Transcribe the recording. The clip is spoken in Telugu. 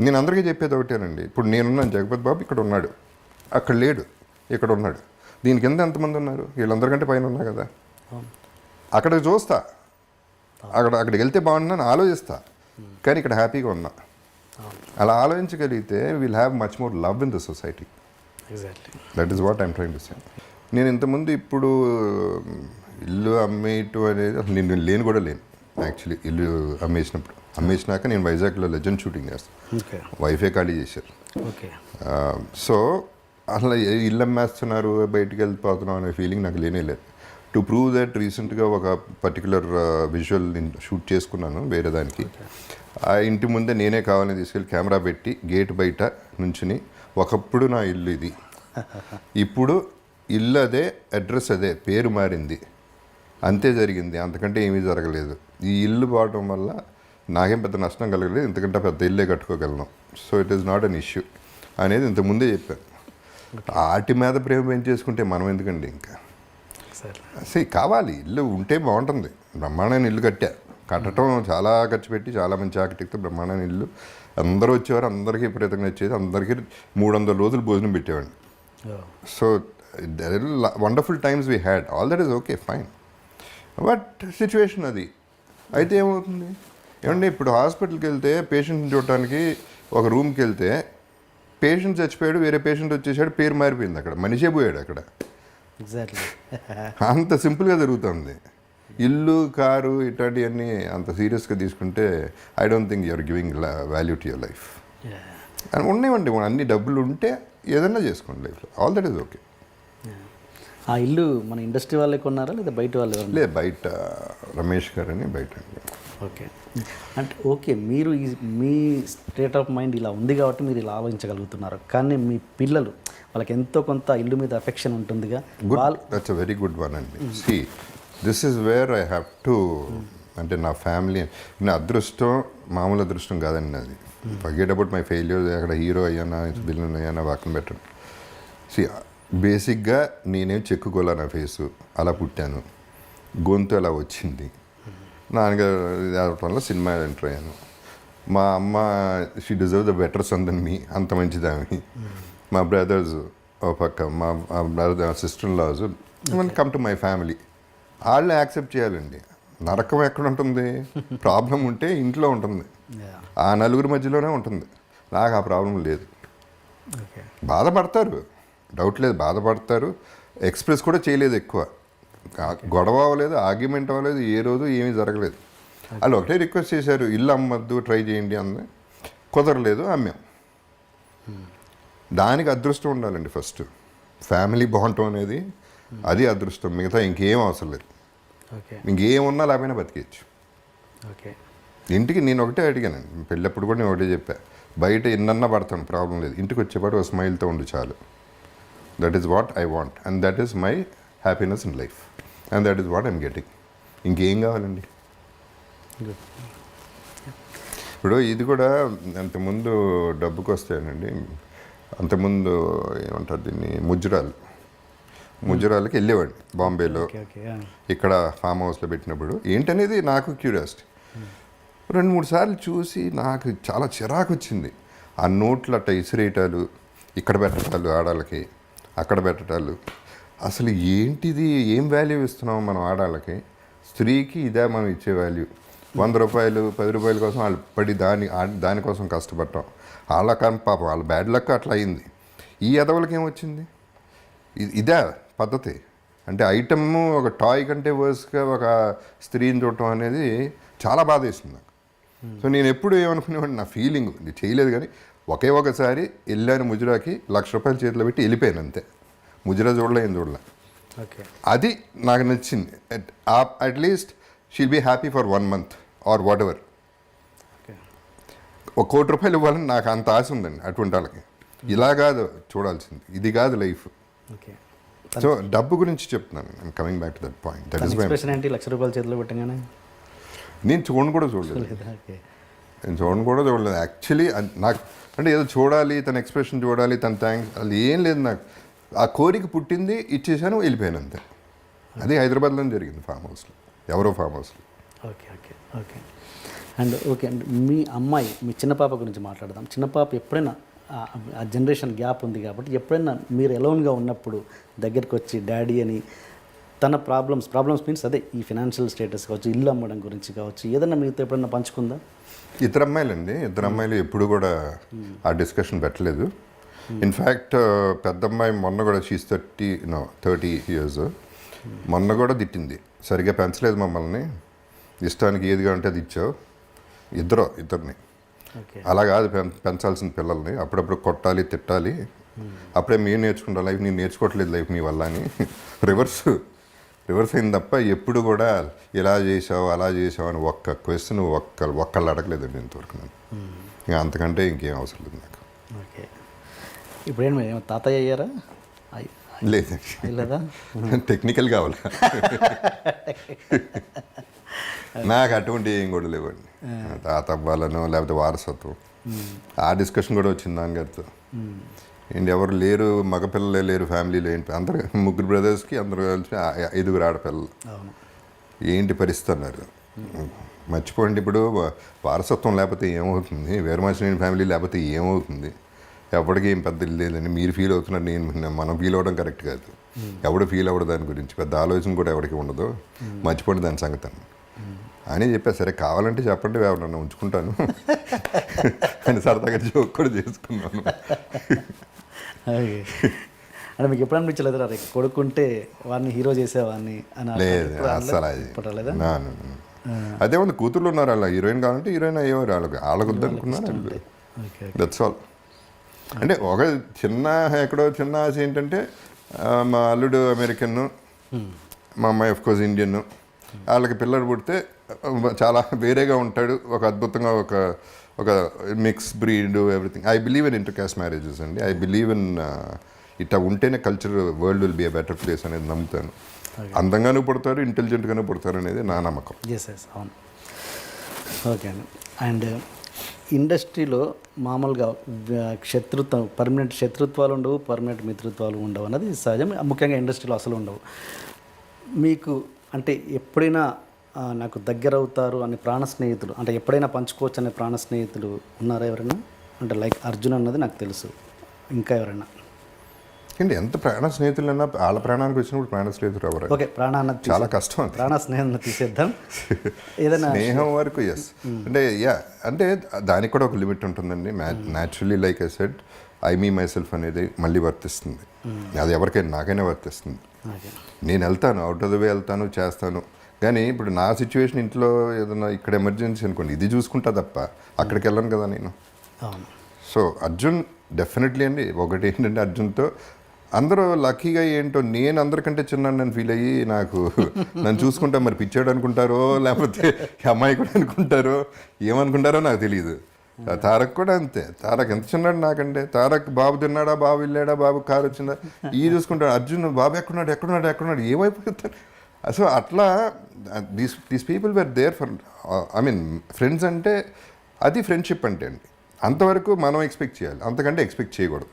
నేను అందరికీ చెప్పేది ఒకటేనండి. ఇప్పుడు నేనున్నాను, జగపతి బాబు ఇక్కడ ఉన్నాడు, అక్కడ లేడు, ఇక్కడ ఉన్నాడు. దీని కింద ఎంతమంది ఉన్నారు? వీళ్ళందరికంటే పైన ఉన్నా కదా. అక్కడికి చూస్తా, అక్కడికి వెళ్తే బాగుంటుందని ఆలోచిస్తా, కానీ ఇక్కడ హ్యాపీగా ఉన్నా. అలా ఆలోచించగలిగితే will have much more love in the society. That is what I'm trying to say. నేను ఇంతకుముందు ఇప్పుడు ఇల్లు అమ్మేయటం అనేది అసలు నేను లేను కూడా లేను. యాక్చువల్లీ ఇల్లు అమ్మేసినాక నేను వైజాగ్లో లెజెండ్ షూటింగ్ చేస్తాను. వైఫే ఖాళీ చేశారు. సో అసలు ఇల్లు అమ్మేస్తున్నారు, బయటికి వెళ్ళిపోతున్నాం అనే ఫీలింగ్ నాకు లేనే లేదు. టు ప్రూవ్ దట్ రీసెంట్గా ఒక పర్టికులర్ విజువల్ నేను షూట్ చేసుకున్నాను వేరే దానికి. ఆ ఇంటి ముందే నేనే కావాలని తీసుకెళ్ళి కెమెరా పెట్టి గేట్ బయట నుంచుని, ఒకప్పుడు నా ఇల్లు ఇది, ఇప్పుడు ఇల్లు అదే, అడ్రస్ అదే, పేరు మారింది, అంతే జరిగింది, అంతకంటే ఏమీ జరగలేదు. ఈ ఇల్లు పోవడం వల్ల నాకేం పెద్ద నష్టం కలగలేదు, ఇంతకంటే పెద్ద ఇల్లే కట్టుకోగలను. So it is not an issue అనేది ఇంతకుముందే చెప్పాను. వాటి మీద ప్రేమ పెంచేసుకుంటే మనం ఎందుకండి ఇంకా అసలు కావాలి. ఇల్లు ఉంటే బాగుంటుంది. బ్రహ్మాండమైన ఇల్లు కట్టడం చాలా ఖర్చు పెట్టి చాలా మంచి ఆర్కిటెక్ట్ బ్రహ్మాండమైన ఇల్లు. అందరూ వచ్చేవారు, అందరికీ విపరీతంగా వచ్చేది, అందరికీ 300 రోజులు భోజనం పెట్టేవాడిని. So wonderful times we had, all that is okay fine. But situation అది అయితే ఏమవుతుంది ఏమంటే, ఇప్పుడు హాస్పిటల్కి వెళ్తే పేషెంట్ని చూడటానికి ఒక రూమ్కి వెళ్తే పేషెంట్ చచ్చిపోయాడు, వేరే పేషెంట్ వచ్చేసాడు, పేరు మారిపోయింది, అక్కడ మనిషే పోయాడు అక్కడ. ఎగ్జాక్ట్లీ అంత సింపుల్గా జరుగుతుంది. ఇల్లు, కారు ఇట్లాంటివన్నీ అంత సీరియస్గా తీసుకుంటే I don't think you're giving value to your life. అని ఉన్నాయండి, అన్ని డబ్బులు ఉంటే ఏదన్నా చేసుకోండి లైఫ్లో, ఆల్ దట్ ఈస్ ఓకే. ఆ ఇల్లు మన ఇండస్ట్రీ వాళ్ళే కొన్నారా లేదా బయట వాళ్ళు? లేదు, బయట రమేష్ గారు అని బయట. ఓకే, అంటే ఓకే, మీరు మీ స్టేట్ ఆఫ్ మైండ్ ఇలా ఉంది కాబట్టి మీరు ఇలా ఆలోచించగలుగుతున్నారు. కానీ మీ పిల్లలు, వాళ్ళకి ఎంతో కొంత ఇల్లు మీద అఫెక్షన్ ఉంటుందిగా. That's a very good one అండి. See this is where I have to, అంటే నా ఫ్యామిలీ, నా అదృష్టం మామూలు అదృష్టం కాదండి అది. ఫర్గెట్ అబౌట్ మై ఫెయిల్యూర్, అక్కడ హీరో అయ్యానా విలన్ అయ్యానా పక్కన పెట్టండి. సి బేసిక్గా నేనేం చెక్కుకోలే, నా ఫేసు అలా పుట్టాను, గొంతు అలా వచ్చింది. నాన్నగారు అవటం వల్ల సినిమా ఎంటర్ అయ్యాను. మా అమ్మ she deserve the better son than me, అంత మంచిదామి. మా బ్రదర్స్ ఓ పక్క, మా brother sister in laws come to my family, వాళ్ళని యాక్సెప్ట్ చేయాలండి. నరకం ఎక్కడ ఉంటుంది? ప్రాబ్లం ఉంటే ఇంట్లో ఉంటుంది, ఆ నలుగురి మధ్యలోనే ఉంటుంది. నాకు ఆ ప్రాబ్లం లేదు. బాధపడతారు, డౌట్ లేదు, బాధపడతారు. ఎక్స్ప్రెస్ కూడా చేయలేదు ఎక్కువ, గొడవ అవ్వలేదు, ఆర్గ్యుమెంట్ అవ్వలేదు, ఏ రోజు ఏమీ జరగలేదు. వాళ్ళు ఒకటే రిక్వెస్ట్ చేశారు, ఇల్లు అమ్మద్దు, ట్రై చేయండి అంది. కుదరలేదు, అమ్మాం. దానికి అదృష్టం ఉండాలండి ఫస్ట్. ఫ్యామిలీ బాగుంటాం అనేది అది అదృష్టం, మిగతా ఇంకేం అవసరం లేదు. ఇంకేమున్నా లేకపోయినా బతికేయచ్చు. ఇంటికి నేను ఒకటే అడిగానండి, పెళ్ళప్పుడు కూడా నేను ఒకటే చెప్పా, బయట ఎన్నన్నా పడతాను ప్రాబ్లం లేదు, ఇంటికి వచ్చేపాటు ఒక స్మైల్తో ఉండు చాలు. That is what I want and that is my happiness in life and that is what I'm getting. ఇంకేం కావాలండి? ఇప్పుడు ఇది కూడా అంతకుముందు డబ్బుకి వస్తాయనండి. అంతకుముందు ఏమంటారు దీన్ని, ముజరాలకి వెళ్ళేవాడిని బాంబేలో, ఇక్కడ ఫామ్ హౌస్లో పెట్టినప్పుడు. ఏంటనేది నాకు క్యూరియాసిటీ. 2-3 సార్లు చూసి నాకు చాలా చిరాకు వచ్చింది. ఆ నోట్లు అట్ట ఇసిరేయటాలు, ఇక్కడ పెట్టటాలు, ఆడాళ్ళకి అక్కడ పెట్టటాలు. అసలు ఏంటిది? ఏం వాల్యూ ఇస్తున్నాం మనం ఆడాళ్ళకి? స్త్రీకి ఇదే మనం ఇచ్చే వాల్యూ? 100 రూపాయలు 10 రూపాయల కోసం వాళ్ళు పడి దానికోసం కష్టపడటం. వాళ్ళ కానీ పాపం వాళ్ళ బ్యాడ్ లక్ అట్లా అయింది. ఈ ఎదవలకి ఏమొచ్చింది? ఇదే పద్ధతి అంటే? ఐటమ్ ఒక టాయ్ కంటే వర్స్గా ఒక స్త్రీని చూడటం అనేది చాలా బాధ వేస్తుంది నాకు. సో నేను ఎప్పుడు ఏమనుకునేవాడిని, నా ఫీలింగ్, ఇది చేయలేదు కానీ ఒకే ఒకసారి వెళ్ళాను ముజరాకి, 1,00,000 రూపాయలు చేతిలో పెట్టి వెళ్ళిపోయాను అంతే. ముజరా చూడలే, ఏం చూడలే. అది నాకు నచ్చింది. At least she'll be happy for 1 month or whatever ఎవర్. 1 కోటి రూపాయలు ఇవ్వాలని నాకు అంత ఆశ ఉందండి అటువంటి వాళ్ళకి. ఇలా కాదు చూడాల్సింది, ఇది కాదు లైఫ్. సో డబ్బు గురించి చెప్తున్నాను, I'm coming back to that point. That is my 1,00,000 రూపాయలు చేతిలో పెట్టగానే నేను చూడను కూడా చూడలేదు. నేను చూడను కూడా చూడలేదు యాక్చువల్లీ. నాకు అంటే ఏదో చూడాలి, తన ఎక్స్ప్రెషన్ చూడాలి, తన థ్యాంక్స్, అది ఏం లేదు నాకు. ఆ కోరిక పుట్టింది, ఇచ్చేసాను, వెళ్ళిపోయాను అంతే. అది హైదరాబాద్లో జరిగింది, ఫామ్ హౌస్లో, ఎవరో ఫామ్ హౌస్లో. Okay okay okay and okay అండి, మీ అమ్మాయి మీ చిన్న పాప గురించి మాట్లాడదాం. చిన్న పాప ఎప్పుడైనా ఆ జనరేషన్ గ్యాప్ ఉంది కాబట్టి ఎప్పుడైనా మీరు ఎలోన్గా ఉన్నప్పుడు దగ్గరికి వచ్చి డాడీ అని తన ప్రాబ్లమ్స్ మీన్స్ అదే ఈ ఫినాన్షియల్ స్టేటస్ కావచ్చు, ఇల్లు అమ్మడం గురించి కావచ్చు, ఏదైనా మీతో ఎప్పుడైనా పంచుకుందా? ఇద్దరు అమ్మాయిలు ఎప్పుడు కూడా ఆ డిస్కషన్ పెట్టలేదు. ఇన్ఫ్యాక్ట్ పెద్ద అమ్మాయి మొన్న కూడా షీస్ 30 years, మొన్న కూడా తిట్టింది, సరిగ్గా పెంచలేదు మమ్మల్ని, ఇష్టానికి ఏదిగా ఉంటే అది ఇచ్చావు. ఇద్దరిని ఓకే, అలా కాదు పెంచాల్సిన పిల్లల్ని, అప్పుడప్పుడు కొట్టాలి తిట్టాలి, అప్పుడే మీరు నేర్చుకుంటా లైఫ్, నేను నేర్చుకోవట్లేదు లైఫ్ మీ వల్ల అని రివర్స్ అయింది తప్ప ఎప్పుడు కూడా ఇలా చేసావు అలా చేసావు అని ఒక్క క్వశ్చన్ ఒక్కళ్ళు అడగలేదండి ఇంతవరకు. నేను ఇంకా అంతకంటే ఇంకేం అవసరం లేదు నాకు. ఓకే, ఇప్పుడు ఏంటి ఏమో తాతయ్య అయ్యారా? లేదు, లేదా? టెక్నికల్ కావాలి నాకు అటువంటి ఏం కూడా లేవండి. తాత అవ్వాలను లేకపోతే వారసత్వం ఆ డిస్కషన్ కూడా వచ్చింది నాన్నగారితో. ఏంటి ఎవరు లేరు, మగపిల్లలే లేరు ఫ్యామిలీలో, ఏంటి అందరు 3 బ్రదర్స్కి అందరూ కలిసి 5 ఆడపిల్లలు, ఏంటి పరిస్థితి అన్నారు. మర్చిపోండి, ఇప్పుడు వారసత్వం లేకపోతే ఏమవుతుంది, వీరమాచినేని ఫ్యామిలీ లేకపోతే ఏమవుతుంది, ఎవరికి ఏం పెద్ద లేదండి. మీరు ఫీల్ అవుతున్నారు, మనం ఫీల్ అవ్వడం కరెక్ట్ కాదు. ఎవడు ఫీల్ అవ్వడు దాని గురించి, పెద్ద ఆలోచన కూడా ఎవరికి ఉండదు, మర్చిపోండి దాని సంగతి అని చెప్పారు. సరే కావాలంటే చెప్పండి, ఎవరన్నా ఉంచుకుంటాను అని సరదాగా జోక్ కూడా చేసుకున్నాను. అంటే మీకు ఎప్పుడు అనిపించలేదు రా కొడుకుంటే వాడిని హీరో చేసేవాడిని అని? లేదు అసలు అదే ఉంది, కూతుర్లు ఉన్నారు, అలా హీరోయిన్ కావాలంటే హీరోయిన్ అయ్యేవారు, వాళ్ళకు వద్దనుకున్నారు. That's all. అంటే ఒక ఎక్కడో చిన్న ఆశ ఏంటంటే, మా అల్లుడు అమెరికన్, మా అమ్మాయి ఆఫ్కోర్స్ ఇండియన్, వాళ్ళకి పిల్లడు పుడితే చాలా వేరేగా ఉంటాడు, ఒక అద్భుతంగా ఒక mix breed everything. I believe in inter caste marriages అండి. ఐ బిలీవ్ ఇన్ ఇట్లా ఉంటేనే culture world will be a better place అనేది నమ్ముతాను. అందంగానూ పుడతారు, ఇంటెలిజెంట్గానూ పుడతారు అనేది నా నమ్మకం. ఎస్ అవును. ఓకే అండి. అండ్ ఇండస్ట్రీలో మామూలుగా పర్మనెంట్ శత్రుత్వాలు ఉండవు, పర్మనెంట్ మిత్రుత్వాలు ఉండవు అన్నది సహజం. ముఖ్యంగా ఇండస్ట్రీలో అసలు ఉండవు. మీకు అంటే ఎప్పుడైనా నాకు దగ్గర అవుతారు అని ప్రాణ స్నేహితులు, అంటే ఎప్పుడైనా పంచుకోవచ్చు అనే ప్రాణ స్నేహితులు ఉన్నారా ఎవరైనా? అంటే లైక్ అర్జున్ అన్నది నాకు తెలుసు, ఇంకా ఎవరైనా? ఏంటి ఎంత ప్రాణ స్నేహితులన్నా వాళ్ళ ప్రాణానికి వచ్చినప్పుడు ప్రాణ స్నేహితులు ఎవరు? ఓకే, ప్రాణాన్ని చాలా కష్టం, ప్రాణ స్నేహాన్ని తీసేద్దాం. ఏదైనా స్నేహం వరకు ఎస్, అంటే అంటే దానికి కూడా ఒక లిమిట్ ఉంటుందండి. Naturally like I said, I me my self అనేది మళ్ళీ వర్తిస్తుంది. అది ఎవరికైనా, నాకైనా వర్తిస్తుంది. నేను వెళ్తాను, అవుట్ ఆఫ్ ద వే వెళ్తాను, చేస్తాను. కానీ ఇప్పుడు నా సిచ్యువేషన్ ఇంట్లో ఏదైనా ఇక్కడ ఎమర్జెన్సీ అనుకోండి, ఇది చూసుకుంటా తప్ప అక్కడికి వెళ్ళను కదా నేను. సో అర్జున్ డెఫినెట్లీ అండి. ఒకటి ఏంటంటే అర్జున్తో అందరూ లక్కీగా ఏంటో, నేను అందరికంటే చిన్నాను నన్ను ఫీల్ అయ్యి నన్ను చూసుకుంటా మరి పిచ్చాడు అనుకుంటారో, లేకపోతే అమ్మాయి కూడా అనుకుంటారో, ఏమనుకుంటారో నాకు తెలియదు. తారక్ కూడా అంతే. తారక్ ఎంత చిన్నాడు నాకంటే. తారక్ బాబు తిన్నాడా, బాబు వెళ్ళాడా, బాబు కారు వచ్చిందా, ఈ చూసుకుంటాడు. అర్జున్ బాబు ఎక్కడున్నాడు ఏమైపోతాడు. సో అట్లా these people were there for, I mean friends అంటే అది ఫ్రెండ్షిప్ అంటే అండి. అంతవరకు మనం ఎక్స్పెక్ట్ చేయాలి, అంతకంటే ఎక్స్పెక్ట్ చేయకూడదు.